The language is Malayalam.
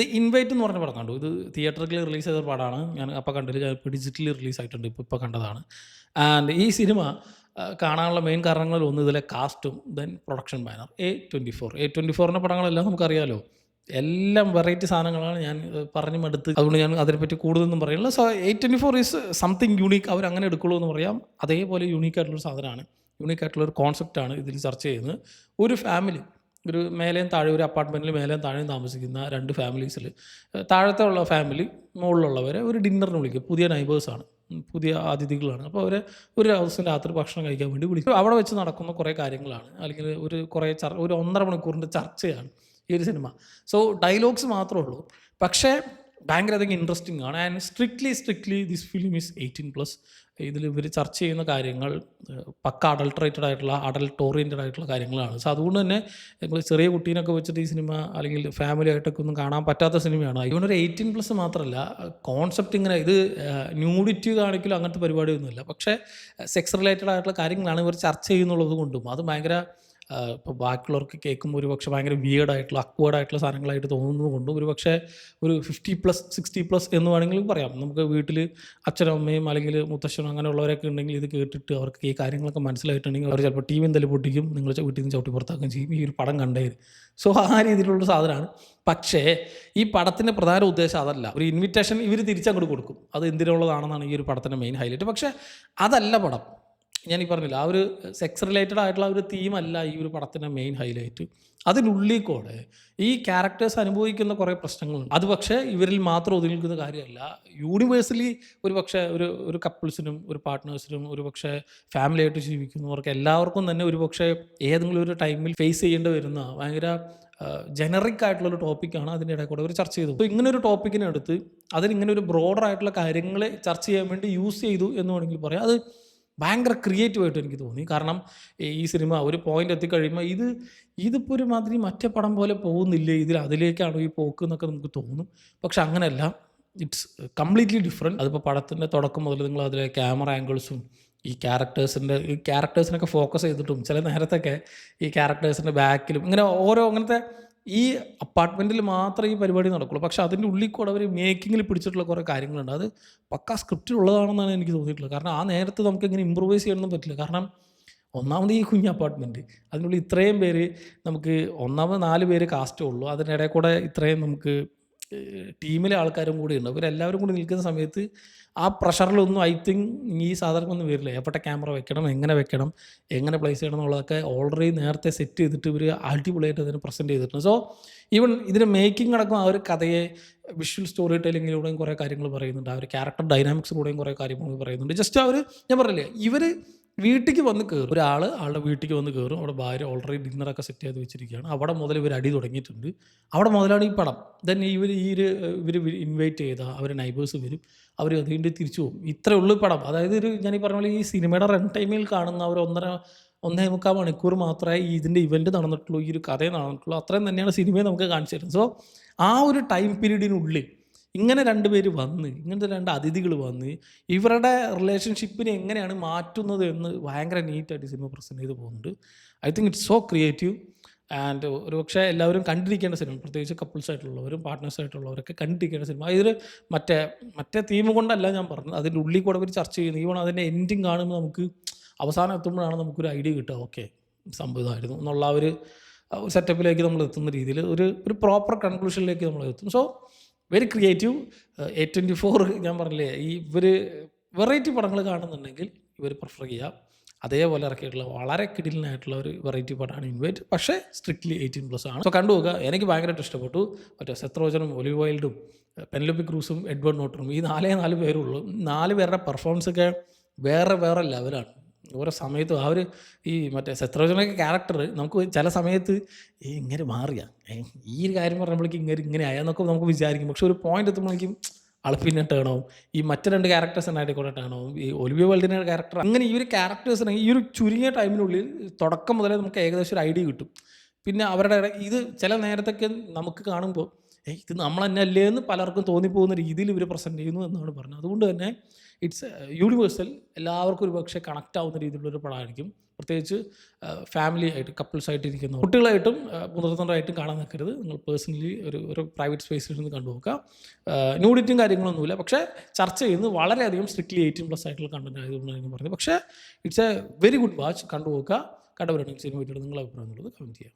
ദ ഇൻവൈറ്റ് എന്ന് പറഞ്ഞ പടം കണ്ടു. ഇത് തിയേറ്ററിൽ റിലീസ് ചെയ്ത പടമാണ്. ഞാൻ അപ്പോൾ കണ്ടില്ല. ഞാൻ ഇപ്പോൾ ഡിജിറ്റലി റിലീസായിട്ടുണ്ട്. ഇപ്പോൾ കണ്ടതാണ്. ആൻഡ് ഈ സിനിമ കാണാനുള്ള മെയിൻ കാരണങ്ങളിൽ ഒന്ന് ഇതിലെ കാസ്റ്റും ദെൻ പ്രൊഡക്ഷൻ ബാനർ A24 പടങ്ങളെല്ലാം നമുക്കറിയാലോ. എല്ലാം വെറൈറ്റി സാധനങ്ങളാണ്. ഞാൻ പറഞ്ഞ് മടുത്ത്. അതുകൊണ്ട് ഞാൻ അതിനെപ്പറ്റി കൂടുതലൊന്നും പറയുന്നില്ല. So A24 is something unique. അവരങ്ങനെ എടുക്കുള്ളൂ എന്ന് പറയാം. അതേപോലെ യൂണീക്കായിട്ടുള്ളൊരു സാധനമാണ്. യൂണീക്കായിട്ടുള്ളൊരു കോൺസെപ്റ്റാണ് ഇതിൽ ചർച്ച ചെയ്യുന്നത്. ഒരു ഫാമിലി, ഒരു മേലെയും താഴെ, ഒരു അപ്പാർട്ട്മെൻറ്റിൽ മേലെയും താഴെയും താമസിക്കുന്ന 2 ഫാമിലീസിൽ താഴത്തെ ഉള്ള ഫാമിലി മുകളിലുള്ളവരെ ഒരു ഡിന്നറിന് വിളിക്കും. പുതിയ നൈബേഴ്സാണ്, പുതിയ അതിഥികളാണ്. അപ്പോൾ അവരെ ഒരു ദിവസം രാത്രി ഭക്ഷണം കഴിക്കാൻ വേണ്ടി വിളിക്കും. അവിടെ വെച്ച് നടക്കുന്ന കുറേ കാര്യങ്ങളാണ്, അല്ലെങ്കിൽ ഒരു 1.5 മണിക്കൂറിൻ്റെ ചർച്ചയാണ് ഈ ഒരു സിനിമ. സോ ഡയലോഗ്സ് മാത്രമേ ഉള്ളൂ, പക്ഷേ ഭയങ്കര അധികം ഇൻട്രസ്റ്റിംഗ് ആണ്. And strictly this film is 18+. ഇതിൽ ഇവർ ചർച്ച ചെയ്യുന്ന കാര്യങ്ങൾ പക്ക അഡൾട്ട് ഓറിയൻറ്റഡ് ആയിട്ടുള്ള കാര്യങ്ങളാണ്. സോ അതുകൊണ്ട് തന്നെ നിങ്ങൾ ചെറിയ കുട്ടീനൊക്കെ വെച്ചിട്ട് ഈ സിനിമ അല്ലെങ്കിൽ ഫാമിലി ആയിട്ടൊക്കെ ഒന്നും കാണാൻ പറ്റാത്ത സിനിമയാണ്. ഇവനൊരു 18+ മാത്രമല്ല, കോൺസെപ്റ്റ് ഇങ്ങനെ ഇത് ന്യൂഡിറ്റി കാണിക്കലോ അങ്ങനത്തെ പരിപാടിയൊന്നുമില്ല. പക്ഷേ സെക്സ് റിലേറ്റഡ് ആയിട്ടുള്ള കാര്യങ്ങളാണ് ഇവർ ചർച്ച ചെയ്യുന്നുള്ളത് കൊണ്ടും അത് ഭയങ്കര ഇപ്പോൾ ബാക്കിയുള്ളവർക്ക് കേൾക്കുമ്പോൾ ഒരുപക്ഷെ ഭയങ്കര അക്വേർഡായിട്ടുള്ള സാധനങ്ങളായിട്ട് തോന്നുന്നത് കൊണ്ടും ഒരുപക്ഷെ ഒരു 50+, 60+ എന്ന് വേണമെങ്കിൽ പറയാം. നമുക്ക് വീട്ടിൽ അച്ഛനും അമ്മയും അല്ലെങ്കിൽ മുത്തശ്ശനും അങ്ങനെയുള്ളവരൊക്കെ ഉണ്ടെങ്കിൽ ഇത് കേട്ടിട്ട് അവർക്ക് ഈ കാര്യങ്ങളൊക്കെ മനസ്സിലായിട്ടുണ്ടെങ്കിൽ അവർ ചിലപ്പോൾ ടീം എന്തെങ്കിലും പൊട്ടിക്കും, നിങ്ങൾ വീട്ടിൽ നിന്ന് ചവിട്ടി പുറത്താക്കുകയും ചെയ്യും ഈ ഒരു പടം കണ്ടേര്. സോ ആ രീതിയിലുള്ള സാധനമാണ്. പക്ഷേ ഈ പടത്തിൻ്റെ പ്രധാന ഉദ്ദേശം അതല്ല. ഒരു ഇൻവിറ്റേഷൻ ഇവർ തിരിച്ചങ്ങോട്ട് കൊടുക്കും. അത് എന്തിനുള്ളതാണെന്നാണ് ഈ ഒരു പടത്തിൻ്റെ മെയിൻ ഹൈലൈറ്റ്. പക്ഷേ അതല്ല പടം. ഞാനീ പറഞ്ഞില്ല, ആ ഒരു സെക്സ് റിലേറ്റഡ് ആയിട്ടുള്ള ഒരു തീമല്ല ഈ ഒരു പടത്തിൻ്റെ മെയിൻ ഹൈലൈറ്റ്. അതിനുള്ളിൽ കൂടെ ഈ ക്യാരക്ടേഴ്സ് അനുഭവിക്കുന്ന കുറേ പ്രശ്നങ്ങളുണ്ട്. അത് പക്ഷേ ഇവരിൽ മാത്രം ഒതുങ്ങി നിൽക്കുന്ന കാര്യമല്ല. യൂണിവേഴ്സലി ഒരു കപ്പിൾസിനും ഒരു പാർട്ട്നേഴ്സിനും ഒരുപക്ഷെ ഫാമിലി ആയിട്ട് ജീവിക്കുന്നവർക്ക് എല്ലാവർക്കും തന്നെ ഒരുപക്ഷെ ഏതെങ്കിലും ഒരു ടൈമിൽ ഫേസ് ചെയ്യേണ്ടി വരുന്ന ഭയങ്കര ജനറിക് ആയിട്ടുള്ളൊരു ടോപ്പിക്കാണ് അതിൻ്റെ ഇടയിൽ കൂടെ അവർ ചർച്ച ചെയ്തു. അപ്പോൾ ഇങ്ങനെ ഒരു ടോപ്പിക്കിനെടുത്ത് അതിനിങ്ങനെ ഒരു ബ്രോഡർ ആയിട്ടുള്ള കാര്യങ്ങളെ ചർച്ച ചെയ്യാൻ വേണ്ടി യൂസ് ചെയ്തു എന്ന് വേണമെങ്കിൽ പറയാം. അത് ഭയങ്കര ക്രിയേറ്റീവായിട്ട് എനിക്ക് തോന്നി. കാരണം ഈ സിനിമ ഒരു പോയിന്റ് എത്തിക്കഴിയുമ്പോൾ ഇതിപ്പോൾ ഒരുമാതിരി മറ്റേ പടം പോലെ പോകുന്നില്ലേ, അതിലേക്കാണോ ഈ പോക്ക് എന്നൊക്കെ നമുക്ക് തോന്നും. പക്ഷെ അങ്ങനെയല്ല, ഇറ്റ്സ് കംപ്ലീറ്റ്ലി ഡിഫറെൻറ്റ്. അതിപ്പോൾ പടത്തിൻ്റെ തുടക്കം മുതൽ നിങ്ങൾ അതിലെ ക്യാമറ ആംഗിൾസും ഈ ക്യാരക്ടേഴ്സിനൊക്കെ ഫോക്കസ് ചെയ്തിട്ടും ചില നേരത്തൊക്കെ ഈ ക്യാരക്ടേഴ്സിൻ്റെ ബാക്കിലും ഇങ്ങനെ അങ്ങനത്തെ ഈ അപ്പാർട്ട്മെൻറ്റിൽ മാത്രമേ ഈ പരിപാടി നടക്കുള്ളൂ. പക്ഷേ അതിൻ്റെ ഉള്ളിൽ കൂടെ അവർ മേക്കിങ്ങിൽ പിടിച്ചിട്ടുള്ള കുറേ കാര്യങ്ങളുണ്ട്. അത് പക്കാ സ്ക്രിപ്റ്റിലുള്ളതാണെന്നാണ് എനിക്ക് തോന്നിയിട്ടുള്ളത്. കാരണം ആ നേരത്ത് നമുക്ക് ഇങ്ങനെ ഇമ്പ്രൂവൈസ് ചെയ്യാനൊന്നും പറ്റില്ല. കാരണം ഒന്നാമത് ഈ കുഞ്ഞ് അപ്പാർട്ട്മെൻറ്റ്, അതിനുള്ളിൽ ഇത്രയും പേര്, നമുക്ക് ഒന്നാമത് 4 പേര് കാസ്റ്റേ ഉള്ളൂ. അതിനിടയിൽ കൂടെ ഇത്രയും നമുക്ക് ടീമിലെ ആൾക്കാരും കൂടി ഉണ്ട്. അവരെല്ലാവരും കൂടി നിൽക്കുന്ന സമയത്ത് ആ പ്രഷറിലൊന്നും ഐ തിങ്ക് ഈ സാധനമൊന്നും വരില്ല. എവിടെ ക്യാമറ വെക്കണം, എങ്ങനെ പ്ലേസ് ചെയ്യണം എന്നുള്ളതൊക്കെ ഓൾറെഡി നേരത്തെ സെറ്റ് ചെയ്തിട്ട് ഇവർ അടിപൊളിയായിട്ട് അതിന് പ്രസൻറ്റ് ചെയ്തിട്ടുണ്ട്. സോ ഈവൻ ഇതിൻ്റെ മേക്കിംഗ് അടക്കം ആ ഒരു കഥയെ വിഷ്വൽ സ്റ്റോറി ടെല്ലിങ്ങിലൂടെയും കുറേ കാര്യങ്ങൾ പറയുന്നുണ്ട്. ആ ഒരു ക്യാരക്ടർ ഡൈനാമിക്സിലൂടെയും കുറേ കാര്യങ്ങൾ പറയുന്നുണ്ട്. ജസ്റ്റ് ഞാൻ പറഞ്ഞില്ലേ, ഇവർ വീട്ടിലേക്ക് വന്ന് കയറും. ആളുടെ വീട്ടിലേക്ക് വന്ന് കയറും. അവിടെ ഭാര്യ ഓൾറെഡി ഡിന്നറൊക്കെ സെറ്റ് ചെയ്ത് വെച്ചിരിക്കുകയാണ്. അവിടെ മുതൽ ഇവർ അടി തുടങ്ങിയിട്ടുണ്ട്. അവിടെ മുതലാണ് ഈ പടം. ദെൻ ഇവർ ഇൻവൈറ്റ് ചെയ്ത അവർ നൈബേഴ്സ് വരും. അവർ അതുകൊണ്ട് തിരിച്ചു പോകും. ഇത്രയേ ഉള്ളൂ പടം. അതായത് ഞാൻ ഈ പറഞ്ഞ പോലെ ഈ സിനിമയുടെ റൺ ടൈമിൽ കാണുന്ന ഒരു 1.5 മണിക്കൂർ മാത്രമേ ഇതിൻ്റെ ഇവൻറ്റ് നടന്നിട്ടുള്ളൂ, ഈ ഒരു കഥയെ നടന്നിട്ടുള്ളൂ. അത്രയും തന്നെയാണ് സിനിമയെ നമുക്ക് കാണിച്ചു തരുന്നത്. സോ ആ ഒരു ടൈം പീരീഡിനുള്ളിൽ ഇങ്ങനെ 2 പേര് വന്ന്, ഇങ്ങനത്തെ 2 അതിഥികൾ വന്ന് ഇവരുടെ റിലേഷൻഷിപ്പിനെ എങ്ങനെയാണ് മാറ്റുന്നത് എന്ന് ഭയങ്കര നീറ്റായിട്ട് സിനിമ പ്രസൻറ്റ് ചെയ്ത് പോകുന്നുണ്ട്. I think it's so creative and ഒരുപക്ഷെ എല്ലാവരും കണ്ടിരിക്കേണ്ട സിനിമ, പ്രത്യേകിച്ച് കപ്പിൾസ് ആയിട്ടുള്ളവരും പാർട്ട്നേഴ്സ് ആയിട്ടുള്ളവരൊക്കെ കണ്ടിരിക്കേണ്ട സിനിമ. ഇതിൽ മറ്റേ തീം കൊണ്ടല്ല ഞാൻ പറഞ്ഞത്, അതിൻ്റെ ഉള്ളിൽ കൂടെ അവർ ചർച്ച ചെയ്യുന്നത്. ഈവൺ അതിൻ്റെ എൻഡിങ് കാണുമ്പോൾ നമുക്ക് അവസാനം എത്തുമ്പോഴാണ് നമുക്കൊരു ഐഡിയ കിട്ടുക, ഓക്കെ സംഭവമായിരുന്നു എന്നുള്ള ഒരു സെറ്റപ്പിലേക്ക് നമ്മൾ എത്തുന്ന രീതിയിൽ ഒരു പ്രോപ്പർ കൺക്ലൂഷനിലേക്ക് നമ്മൾ എത്തും. So very creative. A24 ഞാൻ പറഞ്ഞില്ലേ, ഇവർ വെറൈറ്റി പടങ്ങൾ കാണുന്നുണ്ടെങ്കിൽ ഇവർ പ്രിഫർ ചെയ്യുക. അതേപോലെ ഇറക്കിയിട്ടുള്ള വളരെ കിടിലനായിട്ടുള്ള ഒരു വെറൈറ്റി പടമാണ് ഇൻവൈറ്റ്. പക്ഷേ സ്ട്രിക്ട്ലി 18+ ആണ്. സോ കണ്ടു നോക്കുക. എനിക്ക് ഭയങ്കരമായിട്ട് ഇഷ്ടപ്പെട്ടു. സെത്ത് റോജനും ഒലിവ് വൈൽഡും പെനലോപ്പി ക്രൂസും എഡ്വേർഡ് നോർട്ടണും ഈ 4 പേരുള്ളൂ. 4 പേരുടെ പെർഫോമൻസൊക്കെ വേറെ ലെവലാണ്. ഓരോ സമയത്തും ഈ സെത്ത് റോജനൊക്കെ ക്യാരക്ടർ നമുക്ക് ചില സമയത്ത് ഇങ്ങനെ മാറിയ ഈ ഒരു കാര്യം പറഞ്ഞപ്പോഴേക്ക് ഇങ്ങനെ ആയെന്നൊക്കെ നമുക്ക് വിചാരിക്കും. പക്ഷെ ഒരു പോയിന്റ് എത്തുമ്പോഴേക്കും പിന്നെ ടേണാവും. ഈ മറ്റ് 2 ക്യാരക്ടേഴ്സിനായിട്ട് കൂടെ ടേണാവും. ഈ ഒലിവിയ വൈൽഡിൻ്റെ ക്യാരക്ടർ, അങ്ങനെ ഈ ഒരു ക്യാരക്ടേഴ്സിനെ ഈ ഒരു ചുരുങ്ങിയ ടൈമിനുള്ളിൽ തുടക്കം മുതലേ നമുക്ക് ഏകദേശം ഒരു ഐഡിയ കിട്ടും. പിന്നെ അവരുടെ ഇത് ചില നേരത്തൊക്കെ നമുക്ക് കാണുമ്പോൾ ഇത് നമ്മൾ തന്നെ അല്ലേ എന്ന് പലർക്കും തോന്നിപ്പോകുന്ന രീതിയിൽ ഇവർ പ്രസൻറ്റ് ചെയ്യുന്നു എന്നാണ് പറഞ്ഞത്. അതുകൊണ്ട് തന്നെ ഇറ്റ്സ് യൂണിവേഴ്സൽ, എല്ലാവർക്കും ഒരു പക്ഷേ കണക്റ്റ് ആവുന്ന രീതിയിലുള്ളൊരു പടമായിരിക്കും. പ്രത്യേകിച്ച് ഫാമിലി ആയിട്ട് കപ്പിൾസായിട്ട് ഇരിക്കുന്ന കുട്ടികളായിട്ടും മുതിർന്നവരായിട്ടും കാണാൻ നിൽക്കരുത്. നിങ്ങൾ പേഴ്സണലി ഒരു പ്രൈവറ്റ് സ്പേസിൽ നിന്ന് കണ്ടു നോക്കുക. ന്യൂഡിറ്റും കാര്യങ്ങളൊന്നുമില്ല, പക്ഷേ ചർച്ച ചെയ്യുന്നത് വളരെയധികം സ്ട്രിക്ട്ലി 18+ ആയിട്ടുള്ള കണ്ടന്റ് ആയതുകൊണ്ടാണ് ഞാൻ പറഞ്ഞത്. പക്ഷേ it's A very good watch, കണ്ടു നോക്കുക. കണ്ടവരാണെങ്കിൽ സിനിമ പറ്റിയിട്ട് നിങ്ങളുടെ അഭിപ്രായം എന്നുള്ളത് കമൻറ്റ് ചെയ്യുക.